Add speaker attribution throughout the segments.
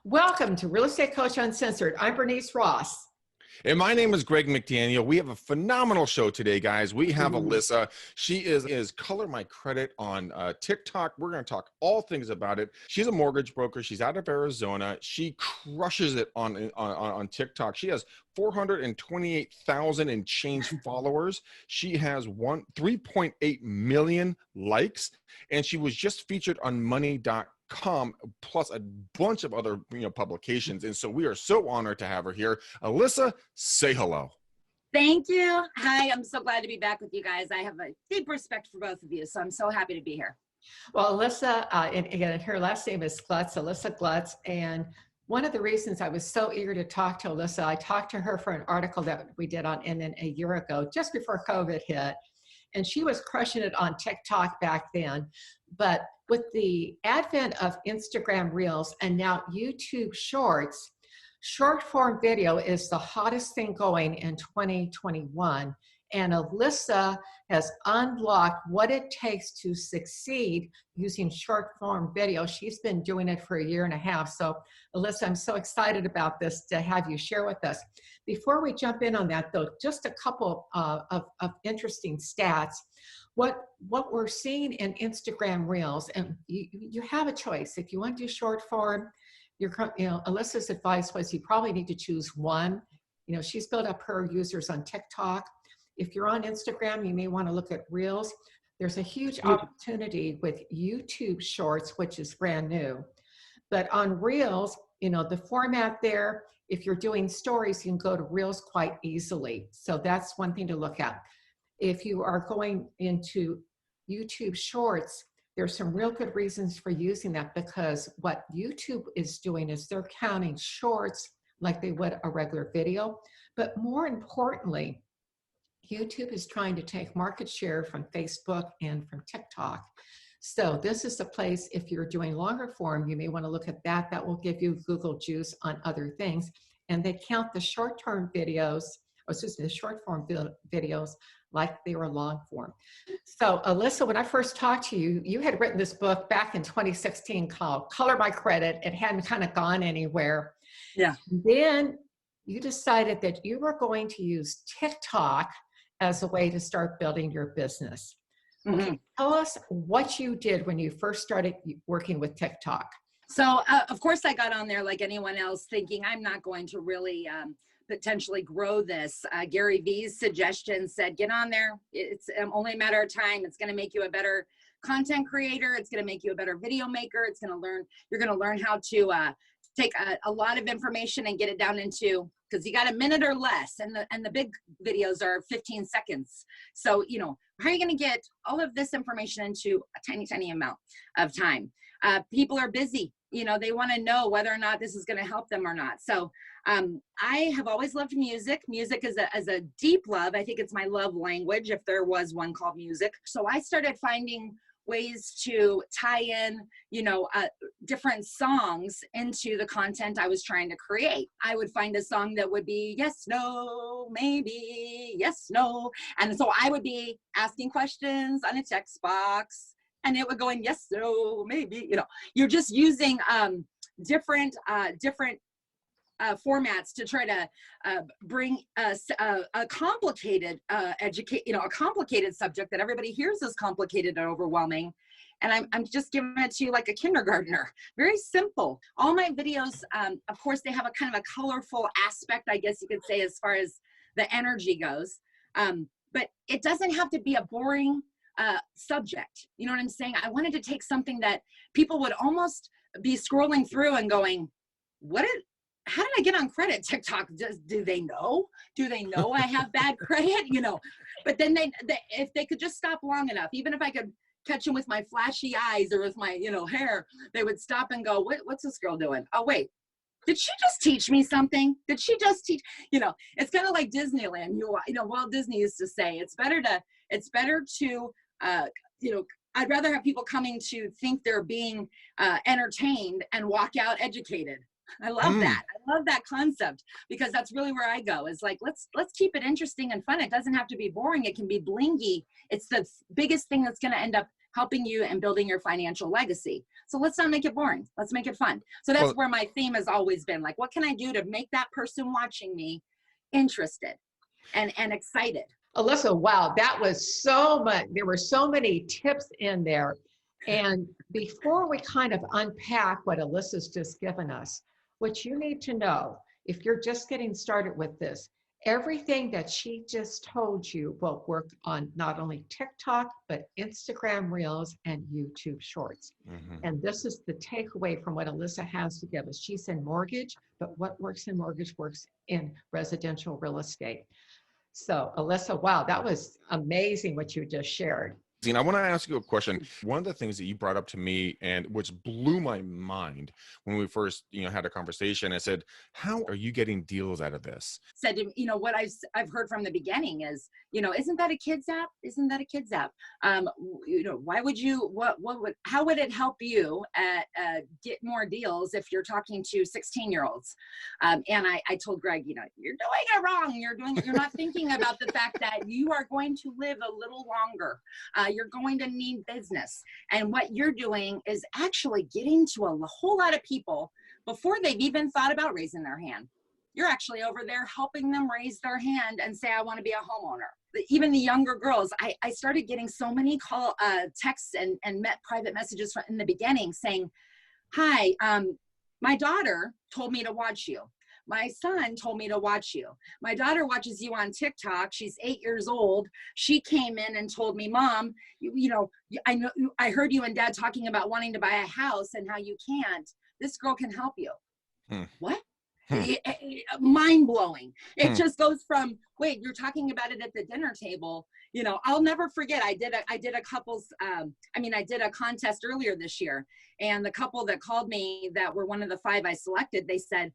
Speaker 1: Welcome to Real Estate Coach Uncensored. I'm Bernice Ross.
Speaker 2: And my name is Greg McDaniel. We have a phenomenal show today, guys. We have Alyssa. She is Color My Credit on TikTok. We're going to talk all things about it. She's a mortgage broker. She's out of Arizona. She crushes it on TikTok. She has 428,000 and change followers. She has 3.8 million likes, and she was just featured on money.com plus a bunch of other publications. And so we are so honored to have her here. Alyssa, say hello.
Speaker 3: Thank you. Hi, I'm so glad to be back with you guys. I have a deep respect for both of you, so I'm so happy to be here.
Speaker 1: Well, Alyssa, and again, her last name is Glutz, Alyssa Glutz. And one of the reasons I was so eager to talk to Alyssa, I talked to her for an article that we did on NN a year ago, just before COVID hit. And she was crushing it on TikTok back then. But with the advent of Instagram Reels and now YouTube Shorts, short form video is the hottest thing going in 2021. And Alyssa has unlocked what it takes to succeed using short form video. She's been doing it for 1.5 years. So Alyssa, I'm so excited about this to have you share with us. Before we jump in on that though, just a couple of interesting stats. What we're seeing in Instagram Reels, and you have a choice. If you want to do short form, Alyssa's advice was you probably need to choose one. She's built up her users on TikTok. If you're on Instagram, you may want to look at Reels. There's a huge opportunity with YouTube Shorts, which is brand new. But on Reels, the format there, if you're doing stories, you can go to Reels quite easily. So that's one thing to look at. If you are going into YouTube Shorts, there's some real good reasons for using that, because what YouTube is doing is they're counting shorts like they would a regular video. But more importantly, YouTube is trying to take market share from Facebook and from TikTok. So this is a place, if you're doing longer form, you may want to look at that. That will give you Google juice on other things. And they count the short-term videos, the short form videos like they were long form. So Alyssa, when I first talked to you, you had written this book back in 2016 called Color My Credit. It hadn't kind of gone anywhere.
Speaker 3: Yeah.
Speaker 1: Then you decided that you were going to use TikTok as a way to start building your business. Okay, tell us what you did when you first started working with TikTok.
Speaker 3: So of course I got on there like anyone else, thinking I'm not going to really potentially grow this. Gary Vee's suggestion said, get on there. It's only a matter of time. It's going to make you a better content creator. It's going to make you a better video maker. You're going to learn how to take a lot of information and get it down into, because you got a minute or less, and the big videos are 15 seconds. So, how are you going to get all of this information into a tiny amount of time? People are busy. They want to know whether or not this is going to help them or not. So I have always loved music. Music is a deep love. I think it's my love language, if there was one called music. So I started finding ways to tie in, different songs into the content I was trying to create. I would find a song that would be yes, no, maybe, yes, no. And so I would be asking questions on a text box, and it would go in yes, no, maybe. You're just using different formats to try to bring a complicated a complicated subject that everybody hears is complicated and overwhelming. And I'm just giving it to you like a kindergartner. Very simple. All my videos, of course, they have a kind of a colorful aspect, I guess you could say, as far as the energy goes. But it doesn't have to be a boring subject. You know what I'm saying? I wanted to take something that people would almost be scrolling through and going, how did I get on credit? TikTok, do they know? Do they know I have bad credit? But then if they could just stop long enough, even if I could catch them with my flashy eyes or with my, hair, they would stop and go, what's this girl doing? Oh, wait, did she just teach me something? Did she just teach? It's kind of like Disneyland. Walt Disney used to say, it's better to, I'd rather have people coming to think they're being entertained and walk out educated. I love that. I love that concept, because that's really where I go. Is like, let's keep it interesting and fun. It doesn't have to be boring. It can be blingy. It's the biggest thing that's going to end up helping you and building your financial legacy. So let's not make it boring. Let's make it fun. So that's where my theme has always been, like, what can I do to make that person watching me interested and excited?
Speaker 1: Alyssa, wow, that was so much. There were so many tips in there. And before we kind of unpack what Alyssa's just given us, what you need to know, if you're just getting started with this, everything that she just told you will work on not only TikTok, but Instagram Reels and YouTube Shorts. And this is the takeaway from what Alyssa has to give us. She's in mortgage, but what works in mortgage works in residential real estate. So Alyssa, wow, that was amazing what you just shared.
Speaker 2: I want to ask you a question. One of the things that you brought up to me, and which blew my mind when we first, had a conversation, I said, how are you getting deals out of this?
Speaker 3: Said, what I've heard from the beginning is, isn't that a kids app? Isn't that a kids app? Why would you, how would it help you get more deals if you're talking to 16-year-olds? And I told Greg, you're doing it wrong. You're not thinking about the fact that you are going to live a little longer. You're going to need business. And what you're doing is actually getting to a whole lot of people before they've even thought about raising their hand. You're actually over there helping them raise their hand and say, I want to be a homeowner. Even the younger girls, I started getting so many texts and private messages in the beginning saying, hi, my daughter told me to watch you. My son told me to watch you. My daughter watches you on TikTok. She's 8 years old. She came in and told me, Mom, I heard you and Dad talking about wanting to buy a house and how you can't. This girl can help you. What? Mind blowing. It just goes from, wait, you're talking about it at the dinner table. I'll never forget. I did a contest earlier this year, and the couple that called me that were one of the 5 I selected, they said,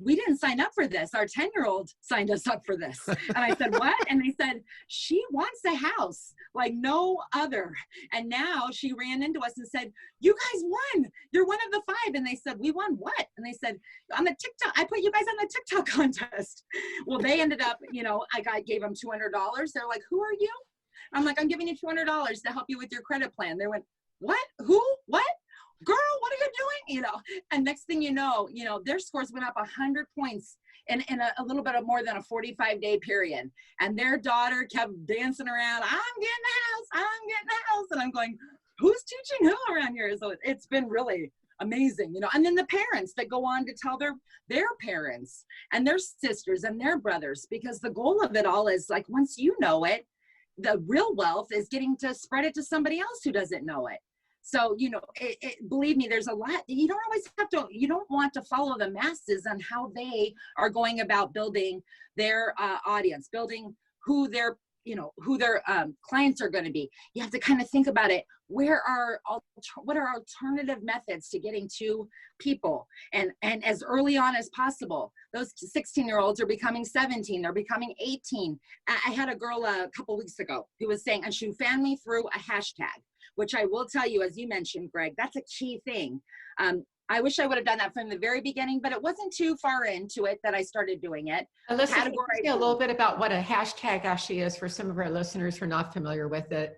Speaker 3: we didn't sign up for this. Our 10-year-old signed us up for this. And I said, what? And they said, she wants a house like no other. And now she ran into us and said, you guys won. You're one of the 5. And they said, we won what? And they said, on the TikTok, I put you guys on the TikTok contest. Well, they ended up, I gave them $200. They're like, who are you? I'm like, I'm giving you $200 to help you with your credit plan. They went, what? Who? What? Girl, what are you doing? And next thing you know, their scores went up 100 points in a little bit of more than a 45-day period. And their daughter kept dancing around, I'm getting a house, I'm getting a house. And I'm going, who's teaching who around here? So it's been really amazing, And then the parents that go on to tell their parents and their sisters and their brothers, because the goal of it all is, like, once you know it, the real wealth is getting to spread it to somebody else who doesn't know it. So, believe me, there's a lot. You don't always you don't want to follow the masses on how they are going about building their audience, building who their clients are going to be. You have to kind of think about it. What are alternative methods to getting to people? And as early on as possible. Those 16-year-olds are becoming 17. They're becoming 18. I had a girl a couple weeks ago who was saying, and she found me through a hashtag, which I will tell you, as you mentioned, Greg, that's a key thing. I wish I would have done that from the very beginning, but it wasn't too far into it that I started doing it.
Speaker 1: Alyssa, can you say a little bit about what a hashtag actually is for some of our listeners who are not familiar with it?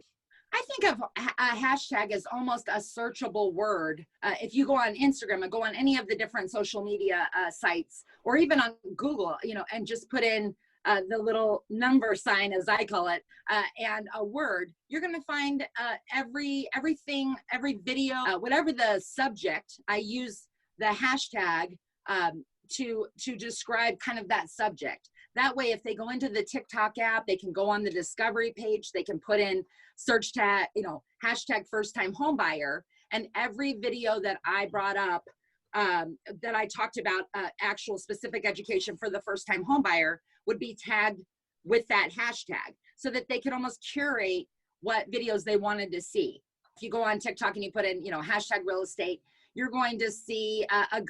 Speaker 3: I think of a hashtag as almost a searchable word. If you go on Instagram and go on any of the different social media sites, or even on Google, and just put in the little number sign, as I call it, and a word, you're going to find everything, every video, whatever the subject. I use the hashtag to describe kind of that subject. That way, if they go into the TikTok app, they can go on the discovery page, they can put in search tag, hashtag first time home buyer, and every video that I brought up, that I talked about actual specific education for the first time home buyer, would be tagged with that hashtag, so that they could almost curate what videos they wanted to see. If you go on TikTok and you put in, hashtag real estate, you're going to see a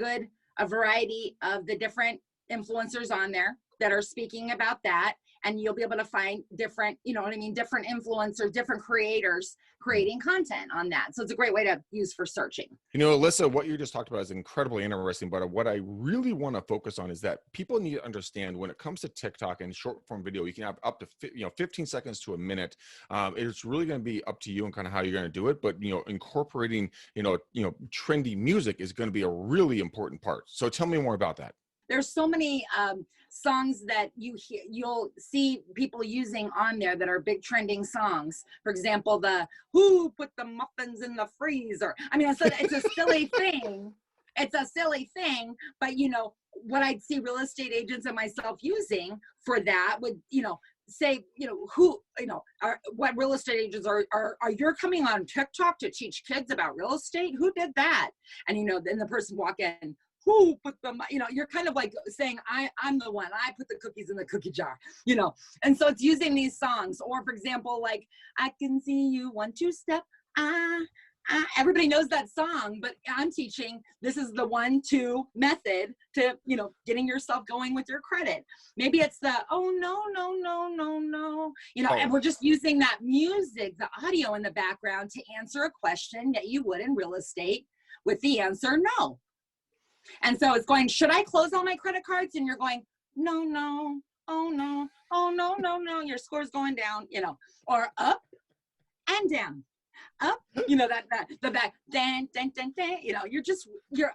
Speaker 3: variety of the different influencers on there. that are speaking about that. And you'll be able to find different, you know what I mean, different influencers, different creators creating content on that. So it's a great way to use for searching.
Speaker 2: You know, Alyssa, what you just talked about is incredibly interesting, but what I really want to focus on is that people need to understand when it comes to TikTok and short form video, you can have up to 15 seconds to a minute. It's really going to be up to you and kind of how you're going to do it. But, incorporating, trendy music is going to be a really important part. So tell me more about that.
Speaker 3: There's so many songs that you'll see people using on there that are big trending songs. For example, the "Who put the muffins in the freezer?" I mean, it's a silly thing. It's a silly thing, but what I'd see real estate agents and myself using for that would, say, what real estate agents are you coming on TikTok to teach kids about real estate? Who did that? And then the person walk in. Who put them, you're kind of like saying, I'm the one, I put the cookies in the cookie jar, and so it's using these songs. Or for example, like, I can see you 1, 2 step, everybody knows that song, but I'm teaching, this is the 1, 2 method to, getting yourself going with your credit. Maybe it's the, oh, no, and we're just using that music, the audio in the background to answer a question that you would in real estate with the answer no. And so it's going, should I close all my credit cards? And you're going, no, oh no, your score's going down, or up and down, up, the back, dan,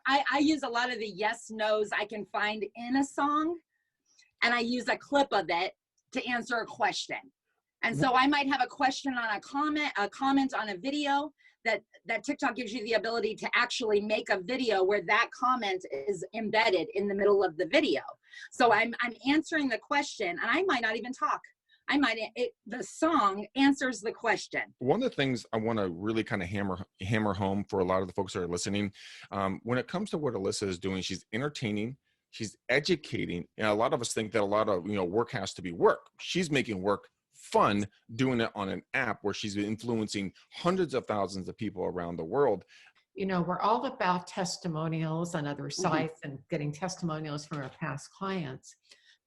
Speaker 3: I use a lot of the yes, no's I can find in a song, and I use a clip of it to answer a question. And so I might have a question on a comment on a video that TikTok gives you the ability to actually make a video where that comment is embedded in the middle of the video. So I'm answering the question, and I might not even talk. The song answers the question.
Speaker 2: One of the things I want to really kind of hammer home for a lot of the folks that are listening, when it comes to what Alyssa is doing, she's entertaining, she's educating, and a lot of us think that a lot of work has to be work. She's making work fun, doing it on an app where she's influencing hundreds of thousands of people around the world.
Speaker 1: We're all about testimonials on other sites and getting testimonials from our past clients,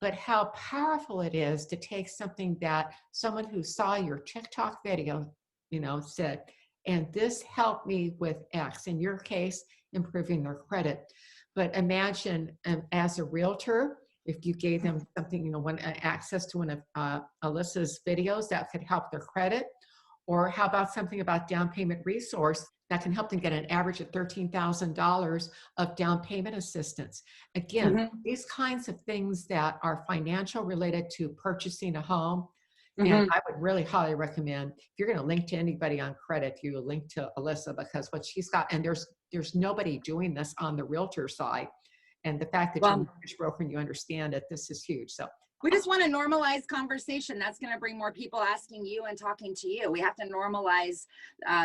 Speaker 1: but how powerful it is to take something that someone who saw your TikTok video, said, and this helped me with X, in your case, improving their credit. But imagine as a realtor, if you gave them something, access to one of Alyssa's videos that could help their credit, or how about something about down payment resource that can help them get an average of $13,000 of down payment assistance. Again, these kinds of things that are financial related to purchasing a home. And I would really highly recommend, if you're going to link to anybody on credit, you link to Alyssa, because what she's got, and there's nobody doing this on the realtor side. And the fact that you're a mortgage broker and you understand it, this is huge. So
Speaker 3: we just want to normalize conversation. That's going to bring more people asking you and talking to you. We have to normalize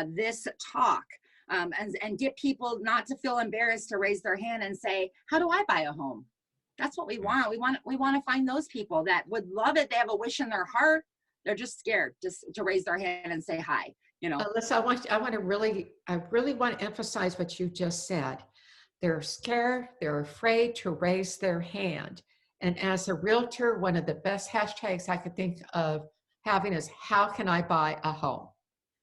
Speaker 3: this talk and get people not to feel embarrassed to raise their hand and say, how do I buy a home? That's what we want. We want to find those people that would love it. They have a wish in their heart. They're just scared just to raise their hand and say hi.
Speaker 1: Alyssa, I really want to emphasize what you just said. They're scared, they're afraid to raise their hand. And as a realtor, one of the best hashtags I could think of having is, how can I buy a home?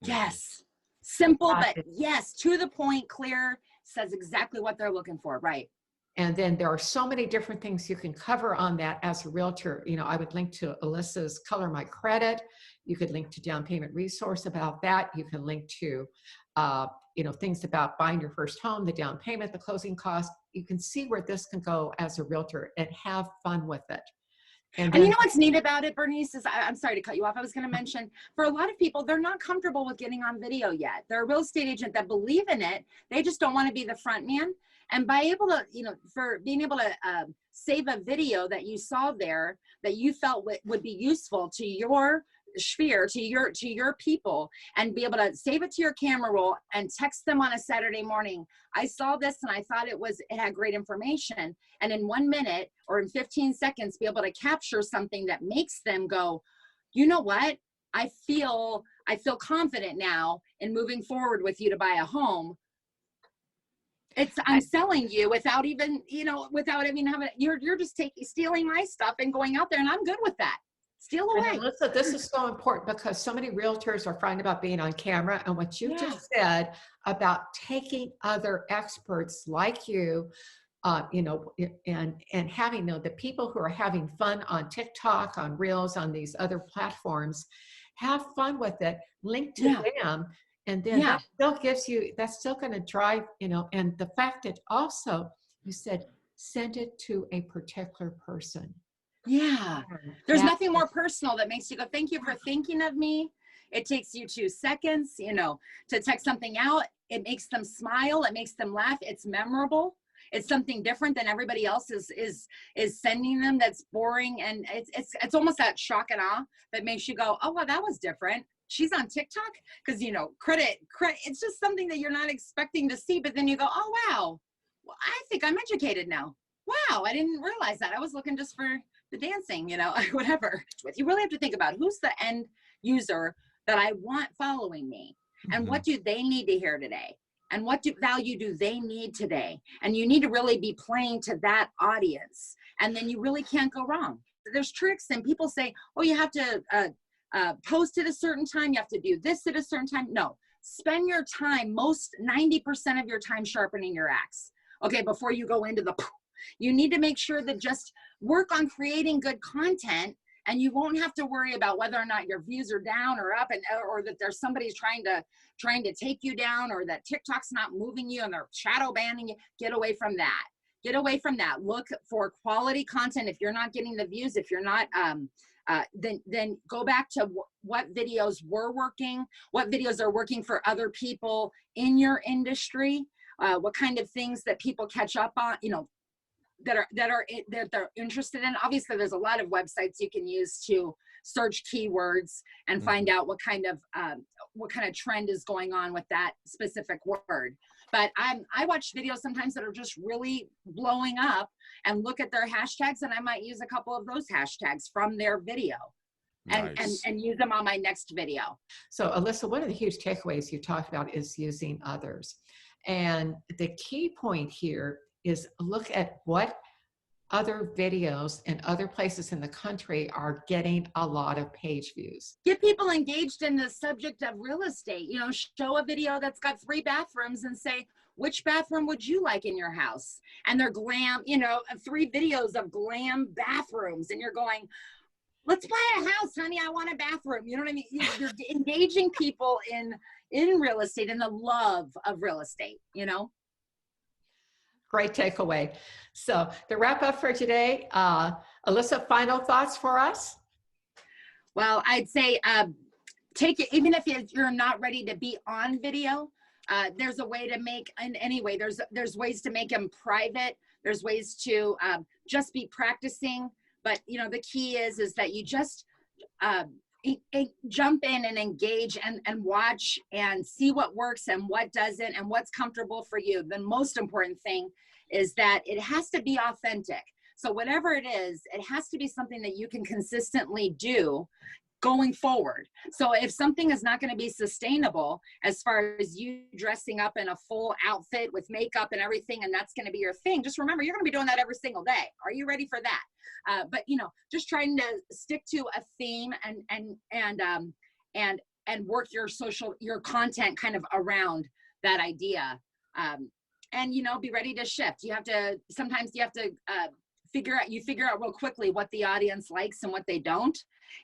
Speaker 3: Yes. Simple, but yes, to the point, clear, says exactly what they're looking for. Right.
Speaker 1: And then there are so many different things you can cover on that as a realtor. I would link to Alyssa's Color My Credit. You could link to Down Payment Resource about that. You can link to things about buying your first home, the down payment, the closing cost. You can see where this can go as a realtor and have fun with it.
Speaker 3: And you know what's neat about it, Bernice, is I'm sorry to cut you off. I was going to mention, for a lot of people, they're not comfortable with getting on video yet. They're a real estate agent that believe in it. They just don't want to be the front man. And by for being able to save a video that you saw there that you felt would be useful to your sphere, to your people, and be able to save it to your camera roll and text them on a Saturday morning. I saw this and I thought it had great information. And in 1 minute or in 15 seconds, be able to capture something that makes them go, you know what? I feel confident now in moving forward with you to buy a home. I'm selling you without even, without even having, you're just stealing my stuff and going out there, and I'm good with that. Steal away.
Speaker 1: And Alyssa, this is so important because so many realtors are frightened about being on camera. And what you just said about taking other experts like you, and having the people who are having fun on TikTok, on Reels, on these other platforms, have fun with it, link to them. And then that still gives you, that's still going to drive, and the fact that also you said, send it to a particular person.
Speaker 3: Yeah. There's nothing more personal that makes you go, thank you for thinking of me. It takes you 2 seconds, to text something out. It makes them smile. It makes them laugh. It's memorable. It's something different than everybody else is sending them. That's boring. And it's almost that shock and awe that makes you go, oh, well, that was different. She's on TikTok. Cause credit, it's just something that you're not expecting to see. But then you go, oh, wow. Well, I think I'm educated now. Wow. I didn't realize that. I was looking just for the dancing, whatever. You really have to think about who's the end user that I want following me, and what do they need to hear today, and what value do they need today, and you need to really be playing to that audience, and then you really can't go wrong. There's tricks, and people say, oh, you have to post at a certain time, you have to do this at a certain time. No, spend your time, 90% of your time sharpening your axe. Okay, before you go into the, you need to make sure that just work on creating good content, and you won't have to worry about whether or not your views are down or up, or that there's somebody's trying to take you down, or that TikTok's not moving you and they're shadow banning you. Get away from that. Get away from that. Look for quality content. If you're not getting the views, if you're not, then go back to what videos were working, what videos are working for other people in your industry, what kind of things that people catch up on, that they're interested in. Obviously, there's a lot of websites you can use to search keywords and find out what kind of trend is going on with that specific word. But I watch videos sometimes that are just really blowing up, and look at their hashtags, and I might use a couple of those hashtags from their video. Nice. and use them on my next video.
Speaker 1: So Alyssa, one of the huge takeaways you talked about is using others. And the key point here is look at what other videos in other places in the country are getting a lot of page views.
Speaker 3: Get people engaged in the subject of real estate. Show a video that's got 3 bathrooms and say, which bathroom would you like in your house? And they're glam, 3 videos of glam bathrooms. And you're going, let's buy a house, honey. I want a bathroom. You know what I mean? You're engaging people in real estate, in the love of real estate,
Speaker 1: Great takeaway. So the wrap up for today, Alyssa, final thoughts for us?
Speaker 3: Well, I'd say take it, even if you're not ready to be on video, there's a way to make, and anyway, there's ways to make them private. There's ways to just be practicing. But, the key is that you just jump in and engage and watch and see what works and what doesn't and what's comfortable for you. The most important thing is that it has to be authentic. So whatever it is, it has to be something that you can consistently do going forward. So if something is not going to be sustainable, as far as you dressing up in a full outfit with makeup and everything, and that's going to be your thing, just remember, you're going to be doing that every single day. Are you ready for that? But just trying to stick to a theme and work your content kind of around that idea. And be ready to shift. Sometimes you have to figure out real quickly what the audience likes and what they don't.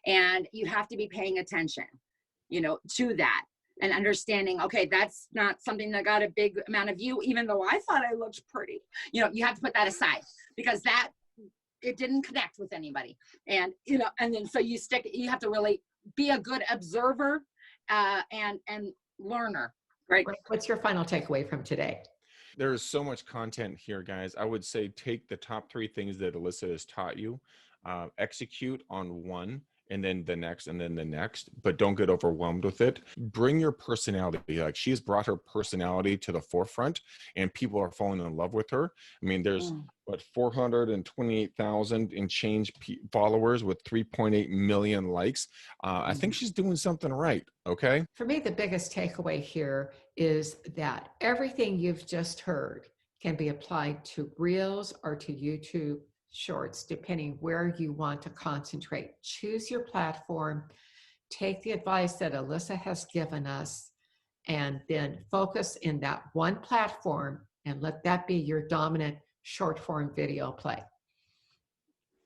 Speaker 3: And you have to be paying attention, to that, and understanding, okay, that's not something that got a big amount of view, even though I thought I looked pretty. You have to put that aside, because it didn't connect with anybody. And, and then so you have to really be a good observer and learner, right?
Speaker 1: What's your final takeaway from today?
Speaker 2: There is so much content here, guys. I would say take the top 3 things that Alyssa has taught you, execute on one, and then the next, and then the next, but don't get overwhelmed with it. Bring your personality. Like, she's brought her personality to the forefront, and people are falling in love with her. I mean, there's 428,000 and change followers with 3.8 million likes. I think she's doing something right. Okay.
Speaker 1: For me, the biggest takeaway here is that everything you've just heard can be applied to Reels or to YouTube Shorts, depending where you want to concentrate. Choose your platform, take the advice that Alyssa has given us, and then focus in that one platform and let that be your dominant short form video play.